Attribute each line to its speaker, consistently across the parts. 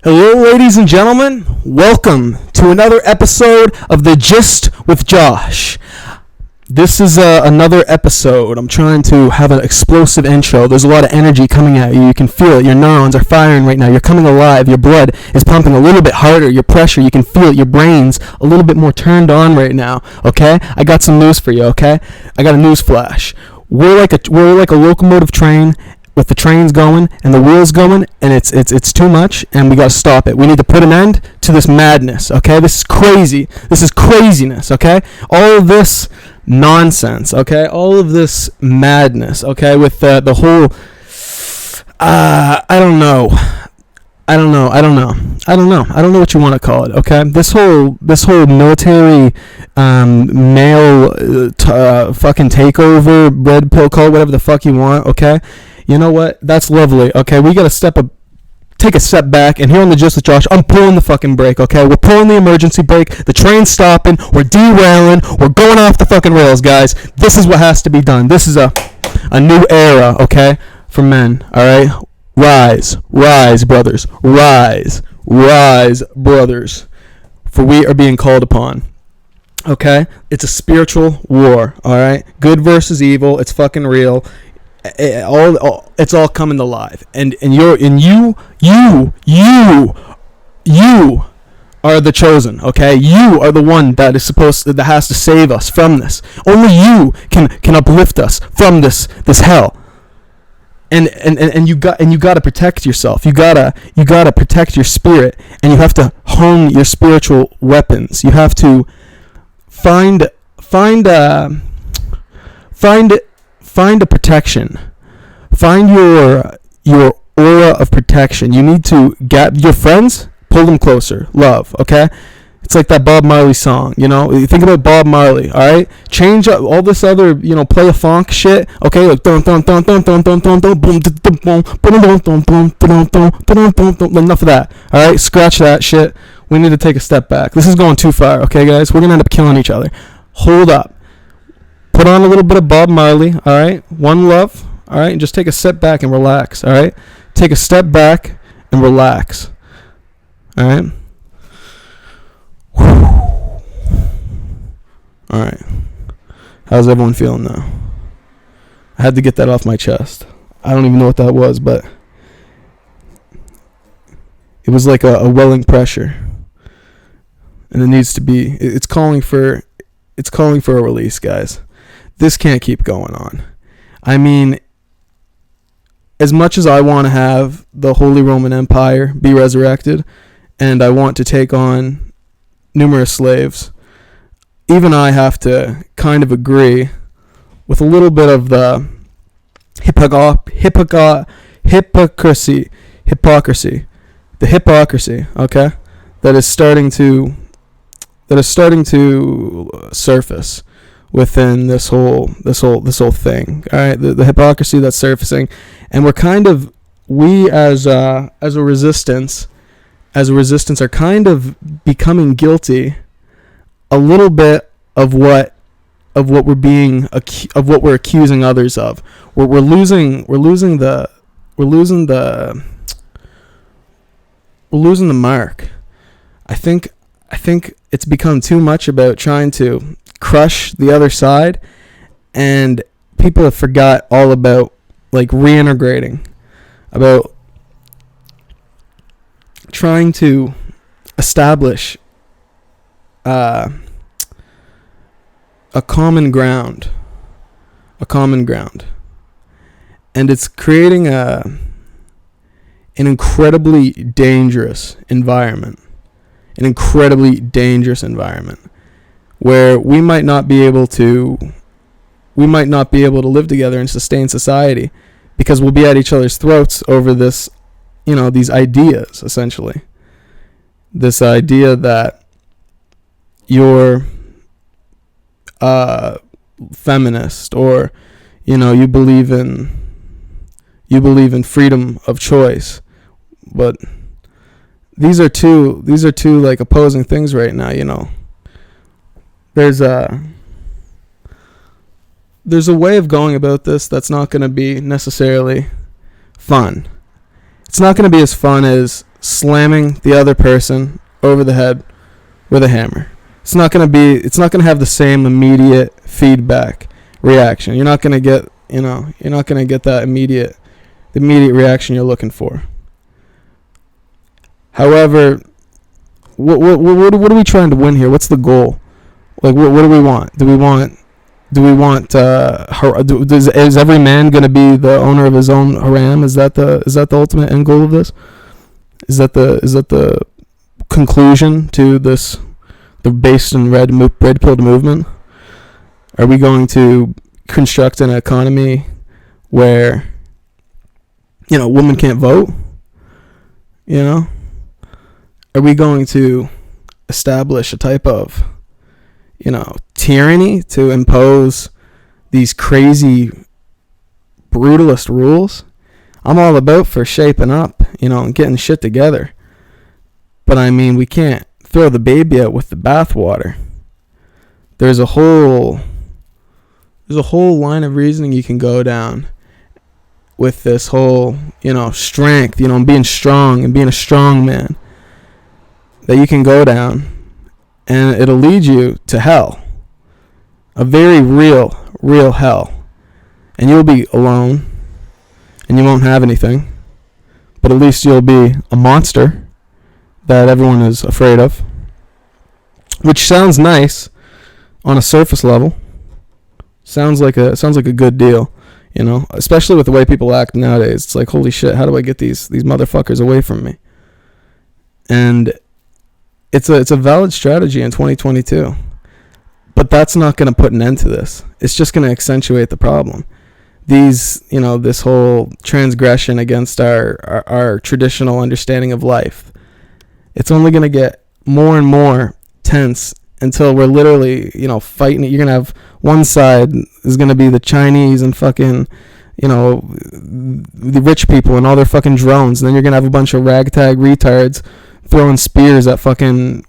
Speaker 1: Hello, ladies and gentlemen. Welcome to another episode of the Gist with Josh. This is another episode. I'm trying to have an explosive intro. There's a lot of energy coming at you. You can feel it. Your neurons are firing right now. You're coming alive. Your blood is pumping a little bit harder. Your pressure, you can feel it. Your brain's a little bit more turned on right now. Okay? I got some news for you. Okay? I got a news flash. We're like a locomotive train. With the trains going and the wheels going, and it's too much, and we gotta stop it. We need to put an end to this madness, okay? This is crazy. This is craziness, okay? All of this nonsense, okay? All of this madness, okay? With the whole, I don't know what you want to call it, okay? This whole military, male, fucking takeover, red pill, call it whatever the fuck you want, okay? You know what? That's lovely. Okay, we gotta take a step back, and here on the Gist with Josh, I'm pulling the fucking brake. Okay, we're pulling the emergency brake. The train's stopping. We're derailing. We're going off the fucking rails, guys. This is what has to be done. This is a new era. Okay, for men. All right, rise, brothers, rise, brothers. For we are being called upon. Okay, it's a spiritual war. All right, good versus evil. It's fucking real. It's all coming to life, and you are the chosen. Okay, you are the one that has to save us from this. Only you can uplift us from this hell. And you got to protect yourself. You gotta protect your spirit, and you have to hone your spiritual weapons. You have to find a protection. Find your aura of protection. You need to get your friends, pull them closer. Love, okay? It's like that Bob Marley song, you know? You think about Bob Marley, all right? Change up all this other, play a funk shit, okay? Like enough of that, all right? Scratch that shit. We need to take a step back. This is going too far, okay, guys? We're gonna end up killing each other. Hold up. Put on a little bit of Bob Marley, all right? One love, all right? And just take a step back and relax, all right? Take a step back and relax, all right? All right. How's everyone feeling now? I had to get that off my chest. I don't even know what that was, but it was like a welling pressure. And it needs to be, it's calling for a release, guys. This can't keep going on. I mean, as much as I want to have the Holy Roman Empire be resurrected, and I want to take on numerous slaves, even I have to kind of agree with a little bit of the hypocrisy, okay, that is starting to surface within this whole thing. All right, the hypocrisy that's surfacing, and we as a resistance are kind of becoming guilty a little bit of what we're accusing others of. We're losing the mark. I think it's become too much about trying to crush the other side, and people have forgot all about like reintegrating, about trying to establish a common ground, and it's creating an incredibly dangerous environment. Where we might not be able to live together and sustain society because we'll be at each other's throats over this, these ideas, essentially. This idea that you're feminist, or you believe in freedom of choice, but these are two like opposing things right now. There's a way of going about this that's not going to be necessarily fun. It's not going to be as fun as slamming the other person over the head with a hammer. It's not going to have the same immediate feedback reaction. You're not going to get, that immediate reaction you're looking for. However, what are we trying to win here? What's the goal? Like, what do we want? Is every man going to be the owner of his own harem? Is that the ultimate end goal of this? Is that the conclusion to this, the based in red pilled movement? Are we going to construct an economy where, women can't vote? Are we going to establish a type of, tyranny to impose these crazy brutalist rules? I'm all about for shaping up, and getting shit together. But we can't throw the baby out with the bathwater. There's a whole line of reasoning you can go down with this whole, strength, being strong and being a strong man, that you can go down, and it'll lead you to hell. A very real hell. And you'll be alone, and you won't have anything, but at least you'll be a monster that everyone is afraid of, which sounds nice on a surface level. Sounds like a good deal, especially with the way people act nowadays. It's like, holy shit, how do I get these motherfuckers away from me? And it's a valid strategy in 2022. But that's not going to put an end to this. It's just going to accentuate the problem. This whole transgression against our traditional understanding of life, it's only going to get more and more tense until we're literally, fighting it. You're going to have one side is going to be the Chinese and fucking, the rich people and all their fucking drones. And then you're going to have a bunch of ragtag retards throwing spears at fucking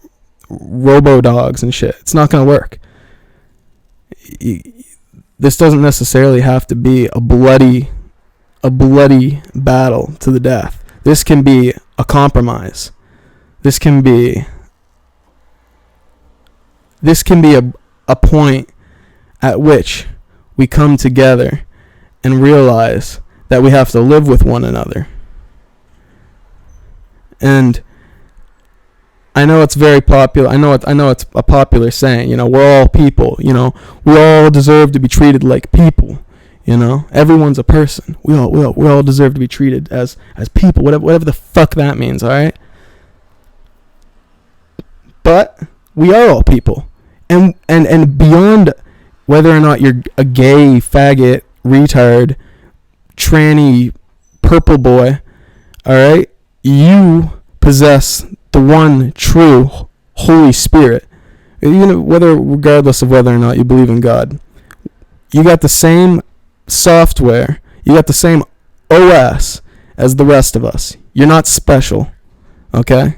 Speaker 1: robo-dogs and shit. It's not going to work. This doesn't necessarily have to be a bloody battle to the death. This can be a compromise. This can be a point at which we come together and realize that we have to live with one another. And I know it's very popular. I know it's a popular saying, we're all people, we all deserve to be treated like people, everyone's a person. We all deserve to be treated as people, whatever the fuck that means, all right? But we are all people. And beyond whether or not you're a gay, faggot, retard, tranny, purple boy, all right? You possess the one true Holy Spirit, regardless of whether or not you believe in God. You got the same software, you got the same OS as the rest of us. You're not special, okay?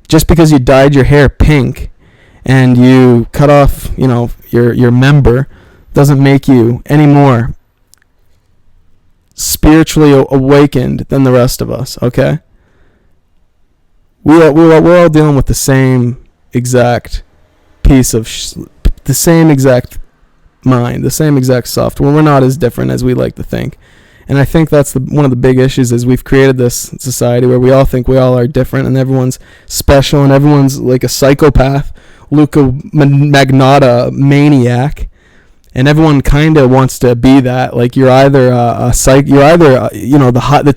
Speaker 1: Just because you dyed your hair pink and you cut off, your member, doesn't make you any more spiritually awakened than the rest of us, okay? We're all dealing with the same exact piece of the same exact mind, the same exact software. We're not as different as we like to think. And I think that's one of the big issues, is we've created this society where we all think we all are different and everyone's special and everyone's like a psychopath, Luca Magnotta maniac. And everyone kind of wants to be that. Like, you're either the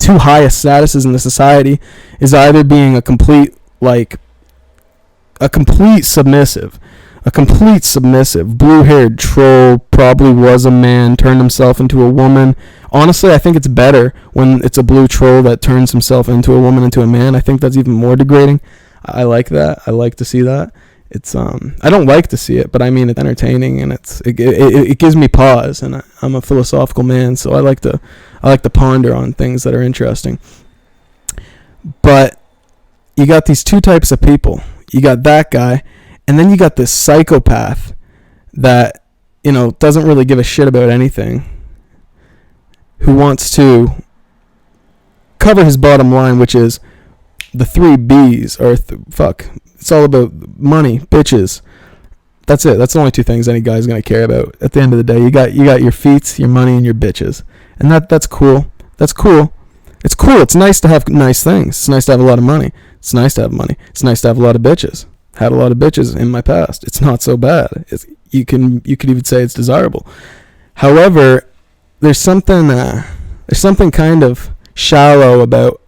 Speaker 1: two highest statuses in the society is either being a complete submissive, blue-haired troll, probably was a man, turned himself into a woman. Honestly, I think it's better when it's a blue troll that turns himself into a woman, into a man. I think that's even more degrading. I like that. I like to see that. It's I don't like to see it, but it's entertaining, and it gives me pause, and I'm a philosophical man, so I like to ponder on things that are interesting. But you got these two types of people. You got that guy, and then you got this psychopath that doesn't really give a shit about anything, who wants to cover his bottom line, which is the three B's, or it's all about money, bitches. That's it. That's the only two things any guy's gonna care about. At the end of the day, you got your feet, your money, and your bitches, and that's cool. That's cool. It's cool. It's nice to have nice things. It's nice to have a lot of money. It's nice to have money. It's nice to have a lot of bitches. Had a lot of bitches in my past. It's not so bad. You could even say it's desirable. However, there's something kind of shallow about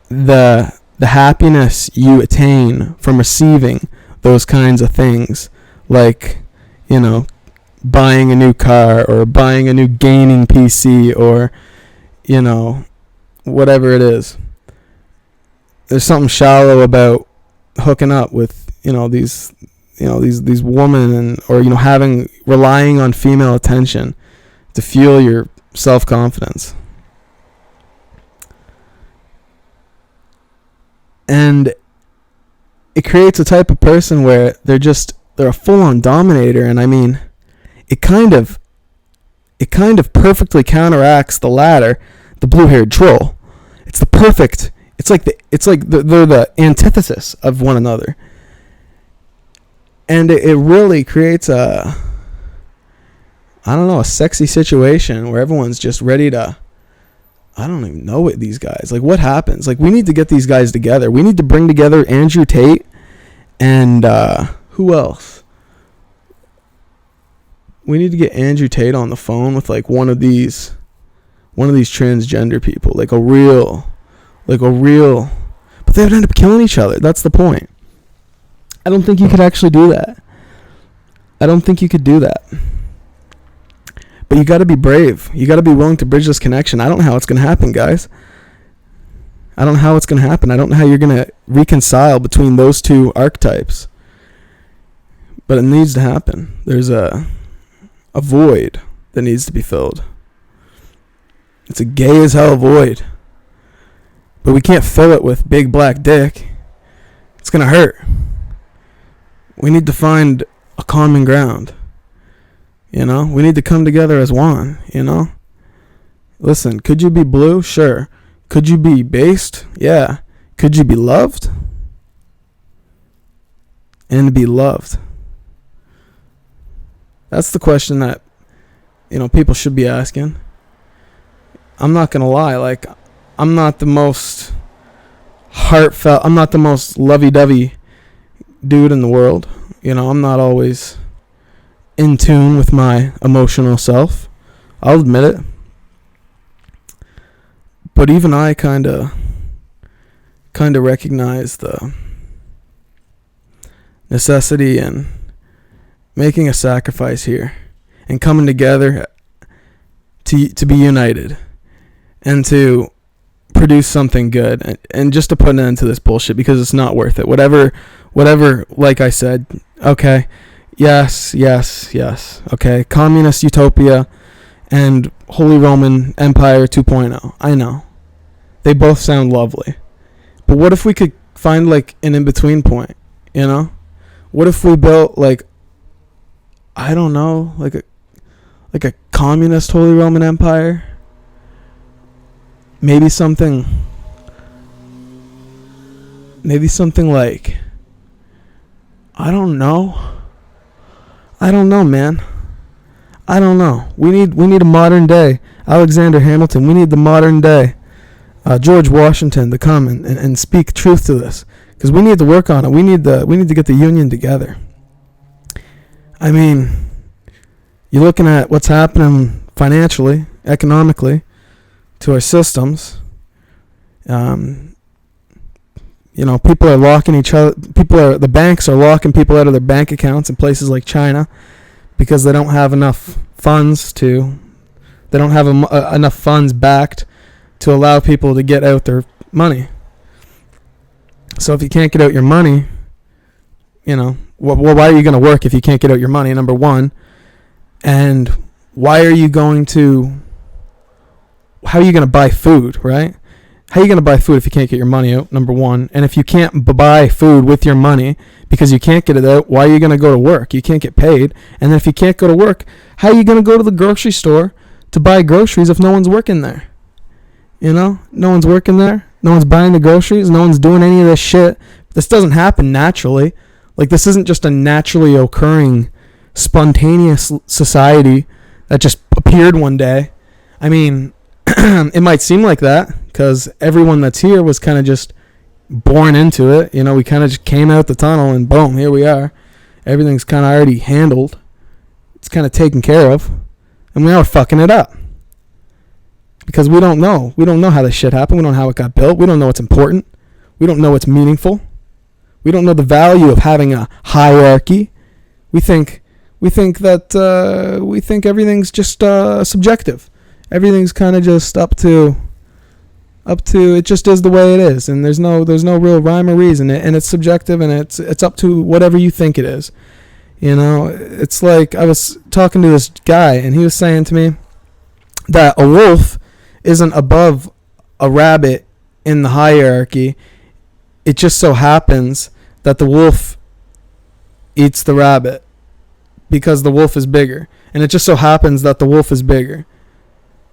Speaker 1: the happiness you attain from receiving those kinds of things, like, you know, buying a new car or buying a new gaming PC, or, you know, whatever it is. There's something shallow about hooking up with, these women, and, or, relying on female attention to fuel your self-confidence. And it creates a type of person where they're a full-on dominator, and I mean, it kind of perfectly counteracts the latter, the blue-haired troll. It's like they're the antithesis of one another, and it really creates a sexy situation where everyone's just ready to. I don't even know what these guys, like, what happens? Like, we need to get these guys together. We need to bring together Andrew Tate and who else? We need to get Andrew Tate on the phone with, like, one of these transgender people, like a real, but they would end up killing each other. That's the point. I don't think you could actually do that. I don't think you could do that. But you got to be brave. You got to be willing to bridge this connection. I don't know how it's going to happen, guys. I don't know how it's going to happen. I don't know how you're going to reconcile between those two archetypes. But it needs to happen. There's a void that needs to be filled. It's a gay as hell void. But we can't fill it with big black dick. It's going to hurt. We need to find a common ground. We need to come together as one, Listen, could you be blue? Sure. Could you be based? Yeah. Could you be loved? And be loved. That's the question that, people should be asking. I'm not going to lie. Like, I'm not the most heartfelt, I'm not the most lovey-dovey dude in the world. I'm not always in tune with my emotional self. I'll admit it. But even I kind of recognize the necessity in making a sacrifice here and coming together to be united and to produce something good and just to put an end to this bullshit, because it's not worth it. Whatever, like I said, okay. Yes. Okay. Communist utopia and Holy Roman Empire 2.0. I know. They both sound lovely. But what if we could find, like, an in-between point, What if we built, like, I don't know, like a communist Holy Roman Empire? Maybe something like, I don't know, man. I don't know. We need a modern day Alexander Hamilton. We need the modern day George Washington to come and speak truth to this, because we need to work on it. We need to get the union together. I mean, you're looking at what's happening financially, economically, to our systems. People are locking each other. The banks are locking people out of their bank accounts in places like China because they don't have enough funds enough funds backed to allow people to get out their money. So if you can't get out your money, why are you going to work if you can't get out your money, number one? And how are you going to buy food, right? How are you going to buy food if you can't get your money out, number one? And if you can't buy food with your money because you can't get it out, why are you going to go to work? You can't get paid. And then if you can't go to work, how are you going to go to the grocery store to buy groceries if no one's working there? No one's working there. No one's buying the groceries. No one's doing any of this shit. This doesn't happen naturally. Like, this isn't just a naturally occurring, spontaneous society that just appeared one day. I mean, it might seem like that because everyone that's here was kind of just born into it. You know, we kind of just came out the tunnel and boom, here we are. Everything's kind of already handled. It's kind of taken care of. And we are fucking it up. Because we don't know. We don't know how this shit happened. We don't know how it got built. We don't know what's important. We don't know what's meaningful. We don't know the value of having a hierarchy. We think everything's just subjective. Everything's kind of just up to it just is the way it is, and there's no real rhyme or reason, and it's subjective, and it's up to whatever you think it is. You know, it's like I was talking to this guy, and he was saying to me that a wolf isn't above a rabbit in the hierarchy. It just so happens that the wolf eats the rabbit because the wolf is bigger, and it just so happens that the wolf is bigger.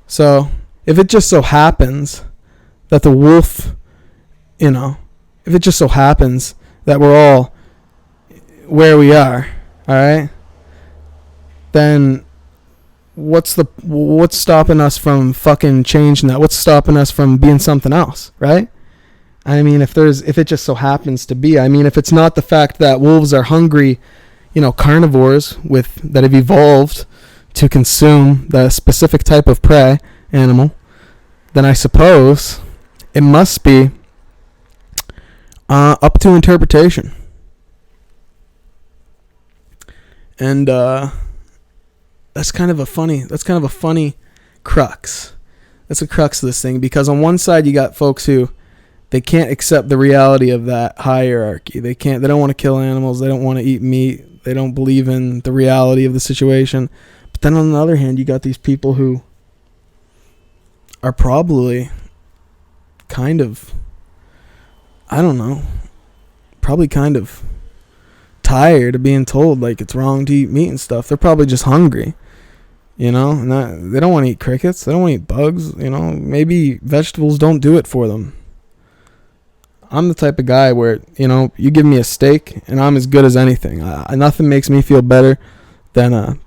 Speaker 1: So if it just so happens that the wolf, if it just so happens that we're all where we are, all right, then what's stopping us from fucking changing that? What's stopping us from being something else, right? I mean, if it just so happens to be, I mean, if it's not the fact that wolves are hungry, carnivores that have evolved to consume the specific type of prey animal, then I suppose it must be up to interpretation. And that's kind of a funny crux. That's a crux of this thing, because on one side you got folks who they can't accept the reality of that hierarchy. They don't want to kill animals. They don't want to eat meat. They don't believe in the reality of the situation. But then on the other hand, you got these people who are probably kind of, probably kind of tired of being told like it's wrong to eat meat and stuff. They're probably just hungry, and they don't want to eat crickets. They don't want to eat bugs. Maybe vegetables don't do it for them. I'm the type of guy where, you give me a steak and I'm as good as anything. Nothing makes me feel better than a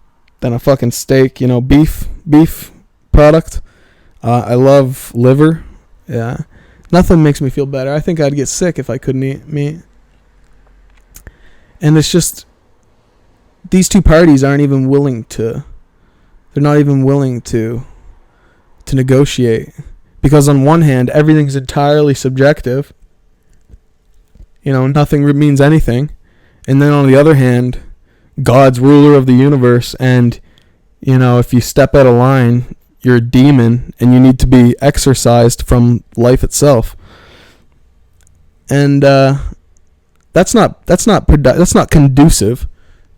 Speaker 1: fucking steak, beef product. I love liver. Yeah. Nothing makes me feel better. I think I'd get sick if I couldn't eat meat. And it's just, these two parties they're not even willing to negotiate. Because on one hand, everything's entirely subjective. Nothing means anything. And then on the other hand, God's ruler of the universe, and, if you step out of line, you're a demon and you need to be exorcised from life itself. And that's not conducive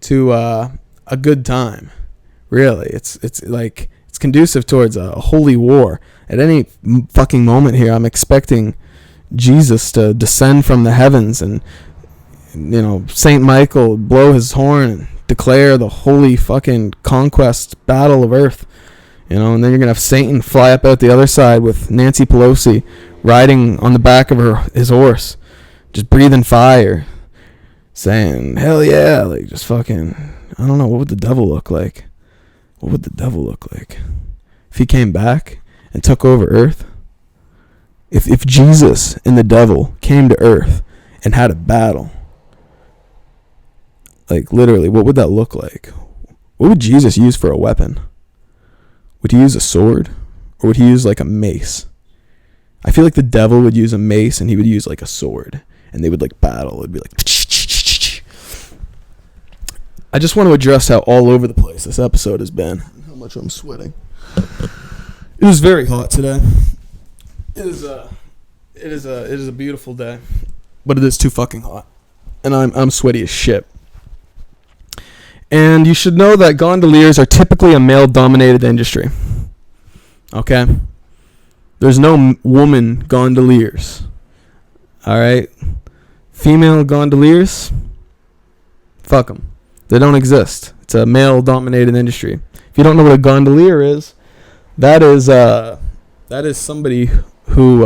Speaker 1: to a good time. Really, it's like it's conducive towards a holy war. At any fucking moment here, I'm expecting Jesus to descend from the heavens, and Saint Michael blow his horn and declare the holy fucking conquest battle of earth. And then you're gonna have Satan fly up out the other side with Nancy Pelosi riding on the back of his horse, just breathing fire, saying hell yeah, like just fucking, I don't know, what would the devil look like? What would the devil look like if he came back and took over earth? If Jesus and the devil came to earth and had a battle, like literally, what would that look like? What would Jesus use for a weapon? Would he use a sword, or would he use like a mace? I feel like the devil would use a mace and he would use like a sword, and they would like battle. It'd be like, I just want to address how all over the place this episode has been, and how much I'm sweating. It was very hot today. It is a beautiful day, but it is too fucking hot, and I'm sweaty as shit. And you should know that gondoliers are typically a male-dominated industry. Okay? There's no woman gondoliers. All right? Female gondoliers, fuck them. They don't exist. It's a male-dominated industry. If you don't know what a gondolier is, that is somebody who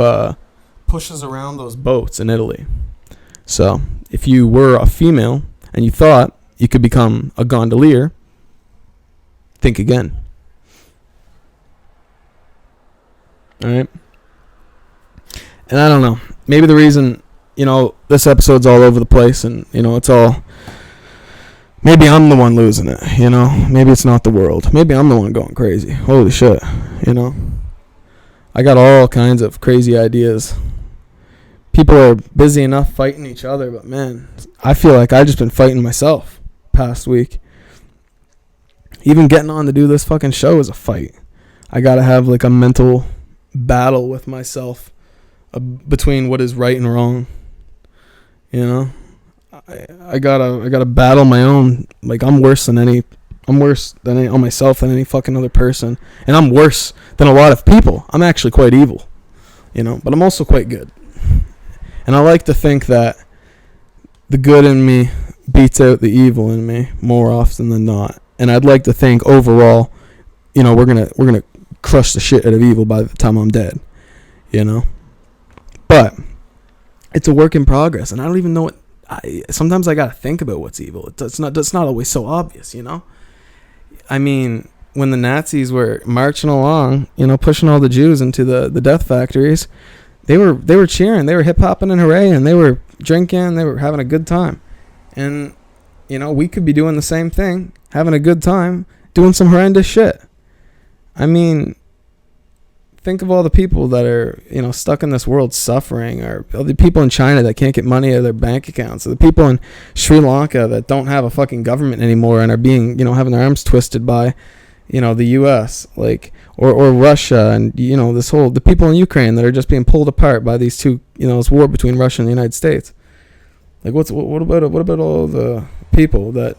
Speaker 1: pushes around those boats in Italy. So if you were a female and you thought you could become a gondolier, think again. All right. And I don't know. Maybe the reason, this episode's all over the place and, it's all... Maybe I'm the one losing it, Maybe it's not the world. Maybe I'm the one going crazy. Holy shit, I got all kinds of crazy ideas. People are busy enough fighting each other, but man, I feel like I've just been fighting myself past week. Even getting on to do this fucking show is a fight. I gotta have like a mental battle with myself between what is right and wrong. I gotta battle my own. Like I'm worse on myself than any fucking other person, and I'm worse than a lot of people. I'm actually quite evil, but I'm also quite good. And I like to think that the good in me beats out the evil in me more often than not. And I'd like to think overall, we're gonna crush the shit out of evil by the time I'm dead, But it's a work in progress, and I don't even know what. Sometimes I gotta think about what's evil. It's not always so obvious, I mean, when the Nazis were marching along, pushing all the Jews into the death factories, they were cheering, they were hip hopping and hooray, and they were drinking, they were having a good time, and we could be doing the same thing, having a good time, doing some horrendous shit. I mean, think of all the people that are, stuck in this world suffering, or the people in China that can't get money out of their bank accounts, or the people in Sri Lanka that don't have a fucking government anymore and are being, having their arms twisted by, the U.S., or Russia, and, the people in Ukraine that are just being pulled apart by these two, this war between Russia and the United States. Like, what about all the people that,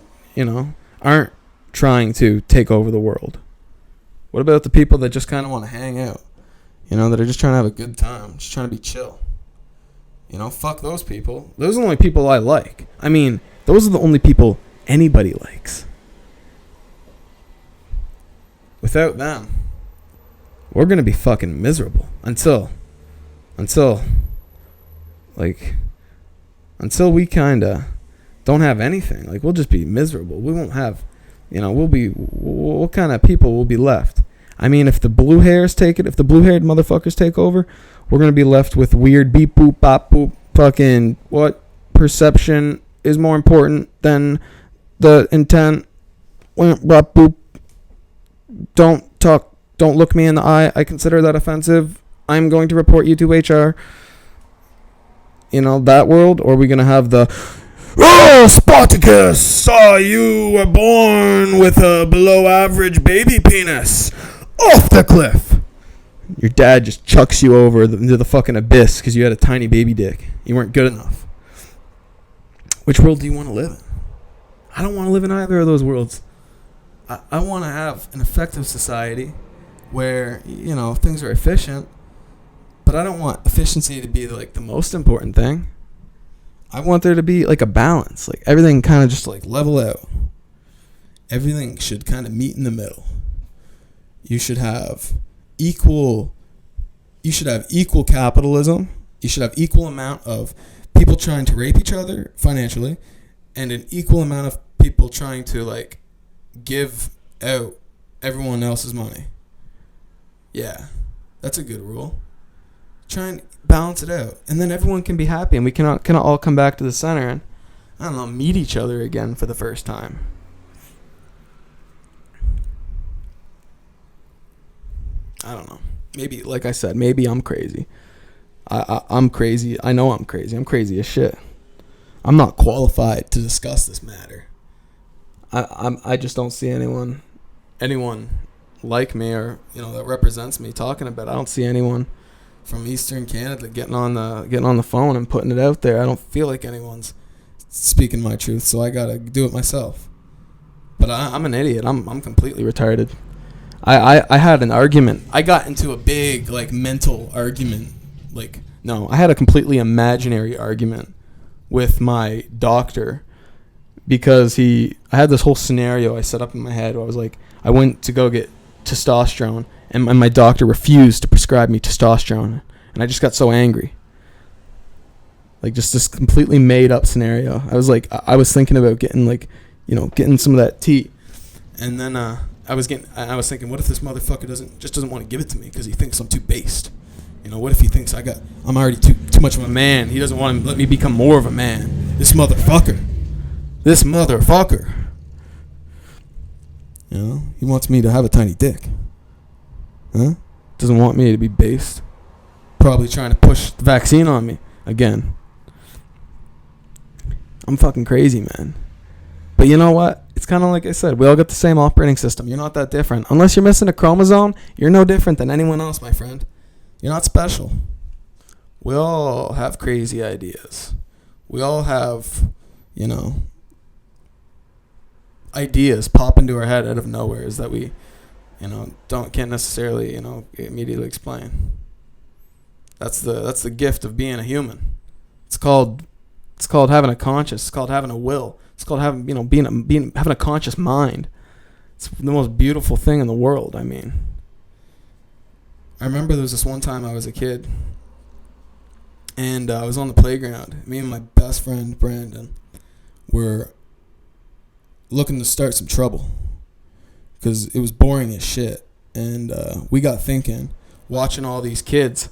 Speaker 1: aren't trying to take over the world? What about the people that just kind of want to hang out? That are just trying to have a good time, just trying to be chill. Fuck those people. Those are the only people I like. I mean, those are the only people anybody likes. Without them, we're going to be fucking miserable until we kind of don't have anything. Like, we'll just be miserable. We won't have, what kind of people will be left? I mean, if the blue-haired motherfuckers take over, we're going to be left with weird beep, boop, bop, boop, fucking what? Perception is more important than the intent. Bop, boop. Don't talk. Don't look me in the eye. I consider that offensive. I'm going to report you to HR. That world? Or are we going to have the... Oh, Spartacus! You were born with a below-average baby penis. Off the cliff. Your dad just chucks you over into the fucking abyss because you had a tiny baby dick. You weren't good enough. Which world do you want to live in? I don't want to live in either of those worlds. I want to have an effective society where, things are efficient, but I don't want efficiency to be like the most important thing. I want there to be like a balance, like everything kind of just like level out. Everything should kind of meet in the middle. You should have equal capitalism. You should have equal amount of people trying to rape each other financially, and an equal amount of people trying to like give out everyone else's money. Yeah, that's a good rule. Try and balance it out, and then everyone can be happy, and we can all come back to the center and, I don't know, meet each other again for the first time. I don't know. Maybe, like I said, maybe I'm crazy. I'm crazy. I know I'm crazy. I'm crazy as shit. I'm not qualified to discuss this matter. I just don't see anyone like me or that represents me talking about it. I don't see anyone from Eastern Canada getting on the phone and putting it out there. I don't feel like anyone's speaking my truth, so I gotta do it myself. But I'm an idiot. I'm completely retarded. I had an argument. I got into a big mental argument. I had a completely imaginary argument with my doctor because I had this whole scenario I set up in my head where I went to go get testosterone and my doctor refused to prescribe me testosterone, and I just got so angry. Like just this completely made up scenario. I was thinking about getting getting some of that tea. And then I was thinking, what if this motherfucker doesn't want to give it to me because he thinks I'm too based? What if he thinks I'm already too much of a man? He doesn't want to let me become more of a man. This motherfucker. He wants me to have a tiny dick. Huh? Doesn't want me to be based. Probably trying to push the vaccine on me again. I'm fucking crazy, man. But you know what? It's kind of like I said. We all got the same operating system. You're not that different. Unless you're missing a chromosome, you're no different than anyone else, my friend. You're not special. We all have crazy ideas. We all have, ideas pop into our head out of nowhere that we, can't necessarily, immediately explain. That's the gift of being a human. It's called having a conscience. It's called having a will. It's called having having a conscious mind. It's the most beautiful thing in the world. I mean, I remember there was this one time I was a kid, and I was on the playground. Me and my best friend Brandon were looking to start some trouble because it was boring as shit, and we got thinking, watching all these kids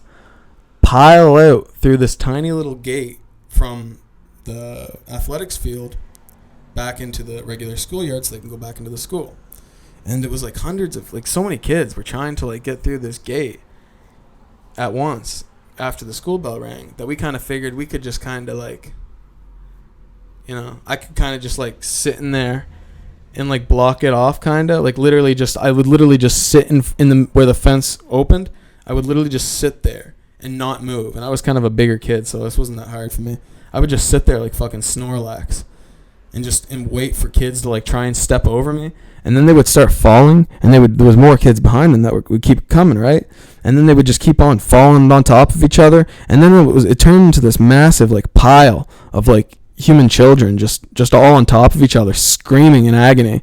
Speaker 1: pile out through this tiny little gate from the athletics field back into the regular schoolyard so they can go back into the school. And it was like hundreds of, so many kids were trying to get through this gate at once after the school bell rang that we kind of figured we could just kind of I could kind of just sit in there and block it off kind of I would literally just sit in the where the fence opened. I would literally just sit there and not move. And I was kind of a bigger kid, so this wasn't that hard for me. I would just sit there like fucking Snorlax and wait for kids to try and step over me, and then they would start falling, and there was more kids behind them that would keep coming, right? And then they would just keep on falling on top of each other, and then it turned into this massive pile of human children just all on top of each other screaming in agony.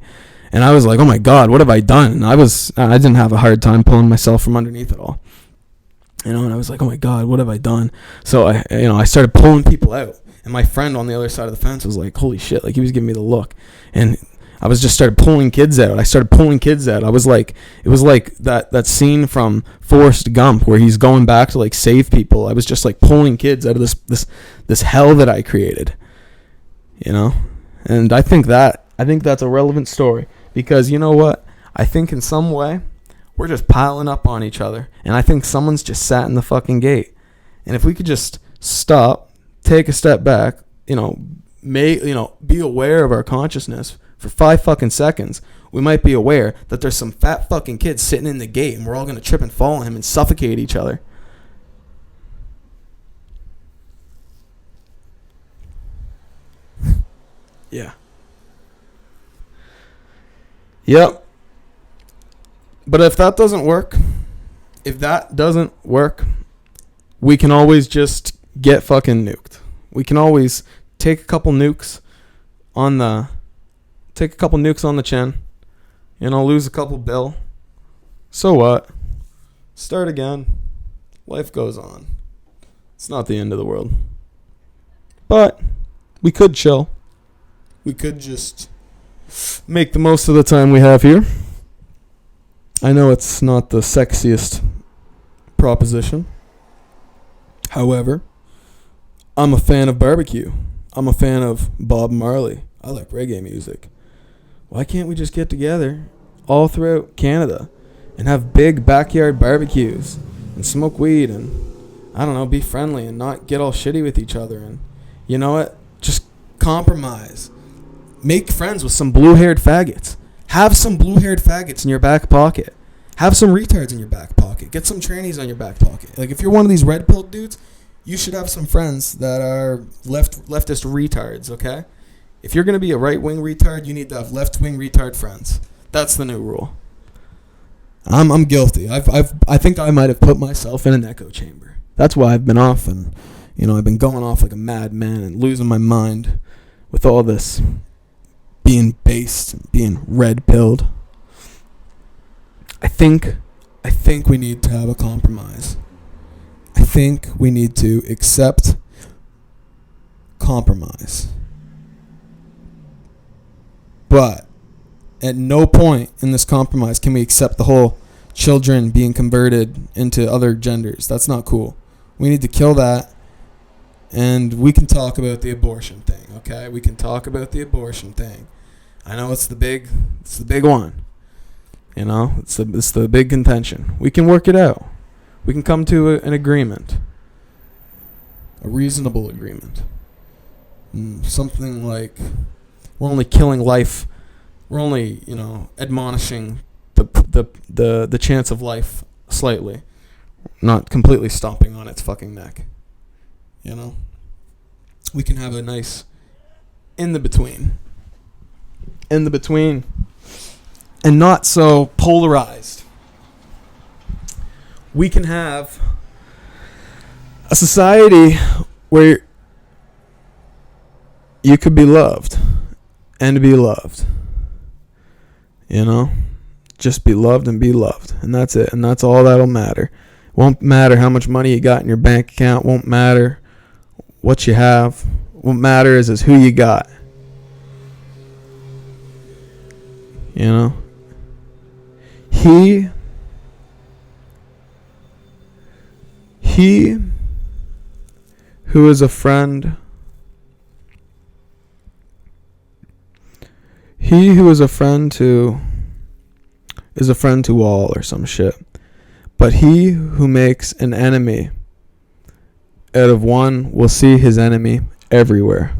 Speaker 1: And I was like, oh my god, what have I done? And I didn't have a hard time pulling myself from underneath it all, and I was like, oh my god, what have I done? So I started pulling people out. And my friend on the other side of the fence was like, holy shit, he was giving me the look. And I was just started pulling kids out. I was like, it was like that scene from Forrest Gump where he's going back to save people. I was just pulling kids out of this hell that I created, And I think that's a relevant story because you know what? I think in some way we're just piling up on each other. And I think someone's just sat in the fucking gate. And if we could just stop, take a step back, be aware of our consciousness for 5 fucking seconds, we might be aware that there's some fat fucking kids sitting in the gate and we're all going to trip and fall on him and suffocate each other. Yeah. Yep. But if that doesn't work, we can always just get fucking nuked. We can always take a couple nukes on the chin, lose a couple bill. So what? Start again. Life goes on. It's not the end of the world. But we could chill. We could just make the most of the time we have here. I know it's not the sexiest proposition. However, I'm a fan of barbecue. I'm a fan of Bob Marley. I like reggae music. Why can't we just get together all throughout Canada and have big backyard barbecues and smoke weed and, be friendly and not get all shitty with each other? And you know what? Just compromise. Make friends with some blue-haired faggots. Have some blue-haired faggots in your back pocket. Have some retards in your back pocket. Get some trannies on your back pocket. If you're one of these red-pilled dudes, you should have some friends that are leftist retards, okay? If you're going to be a right-wing retard, you need to have left-wing retard friends. That's the new rule. I'm guilty. I think I might have put myself in an echo chamber. That's why I've been off, and I've been going off like a madman and losing my mind with all this being based and being red-pilled. I think we need to have a compromise. I think we need to accept compromise. But at no point in this compromise can we accept the whole children being converted into other genders. That's not cool. We need to kill that. And we can talk about the abortion thing, okay? We can talk about the abortion thing. I know it's the big one. You know, it's the big contention. We can work it out. We can come to an agreement. A reasonable agreement. Something like, we're only killing life. We're only, admonishing the chance of life slightly. Not completely stomping on its fucking neck. We can have a nice in the between, and not so polarized. We can have a society where you could be loved and be loved. Just be loved and be loved, and that's it, and that's all that'll matter. Won't matter how much money you got in your bank account. Won't matter what you have. What matters is who you got. He who is a friend. He who is a friend to is a friend to all, or some shit. But he who makes an enemy out of one will see his enemy everywhere.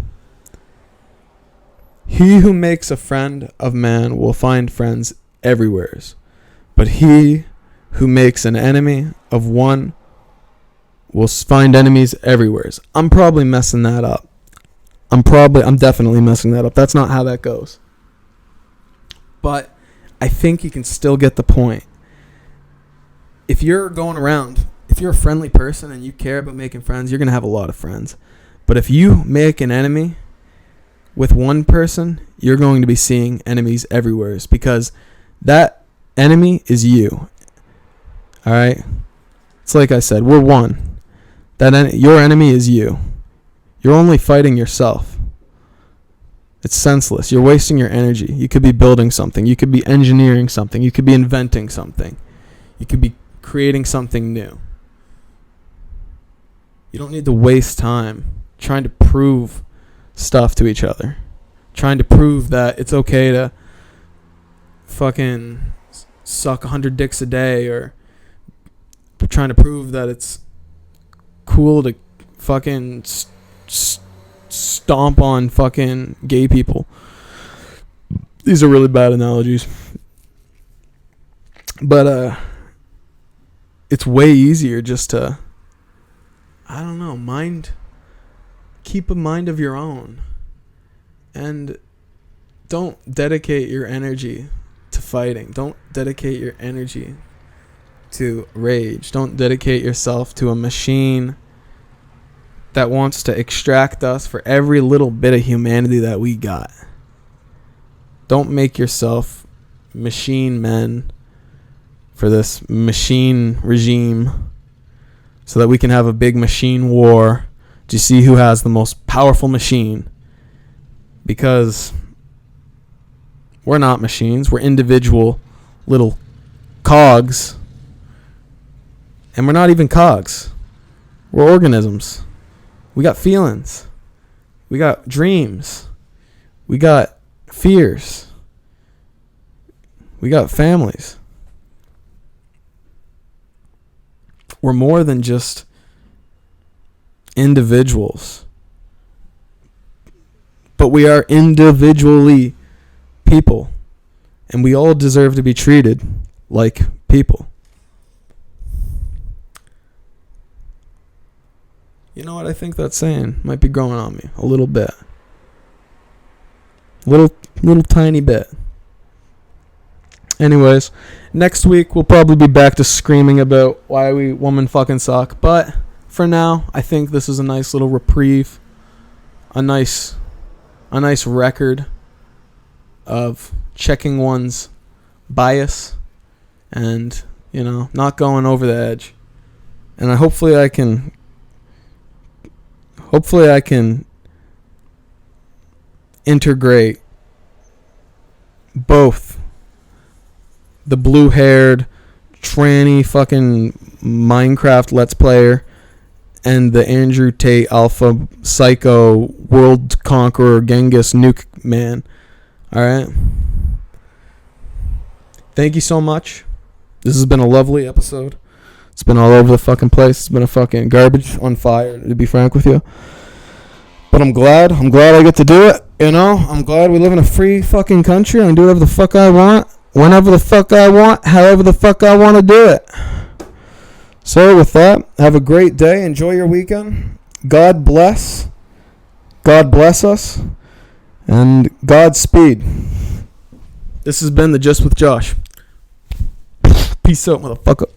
Speaker 1: He who makes a friend of man will find friends everywhere. But he who makes an enemy of one will find enemies everywhere. I'm probably messing that up. I'm definitely messing that up. That's not how that goes. But I think you can still get the point. If you're going around, if you're a friendly person and you care about making friends, you're going to have a lot of friends. But if you make an enemy with one person, you're going to be seeing enemies everywhere, because that enemy is you. All right? It's like I said, we're one. Your enemy is you. You're only fighting yourself. It's senseless. You're wasting your energy. You could be building something. You could be engineering something. You could be inventing something. You could be creating something new. You don't need to waste time trying to prove stuff to each other. Trying to prove that it's okay to fucking suck 100 dicks a day, or trying to prove that it's cool to fucking stomp on fucking gay people. These are really bad analogies. But it's way easier just to, keep a mind of your own. And don't dedicate your energy to fighting. Don't dedicate your energy to rage. Don't dedicate yourself to a machine that wants to extract us for every little bit of humanity that we got. Don't make yourself machine men for this machine regime so that we can have a big machine war to see who has the most powerful machine. Because we're not machines. We're individual little cogs. And we're not even cogs. We're organisms. We got feelings. We got dreams. We got fears. We got families. We're more than just individuals. But we are individually people. And we all deserve to be treated like people. You know what I think that's saying? Might be growing on me a little bit. Little tiny bit. Anyways, next week we'll probably be back to screaming about why we women fucking suck. But for now, I think this is a nice little reprieve. A nice record of checking one's bias and, not going over the edge. And hopefully I can integrate both the blue-haired tranny fucking Minecraft Let's Player and the Andrew Tate alpha psycho world conqueror Genghis nuke man. Alright? Thank you so much. This has been a lovely episode. It's been all over the fucking place. It's been a fucking garbage on fire, to be frank with you. But I'm glad I get to do it. You know, I'm glad we live in a free fucking country. I can do whatever the fuck I want, whenever the fuck I want, however the fuck I want to do it. So with that, have a great day. Enjoy your weekend. God bless. God bless us. And Godspeed. This has been the Just with Josh. Peace out, motherfucker.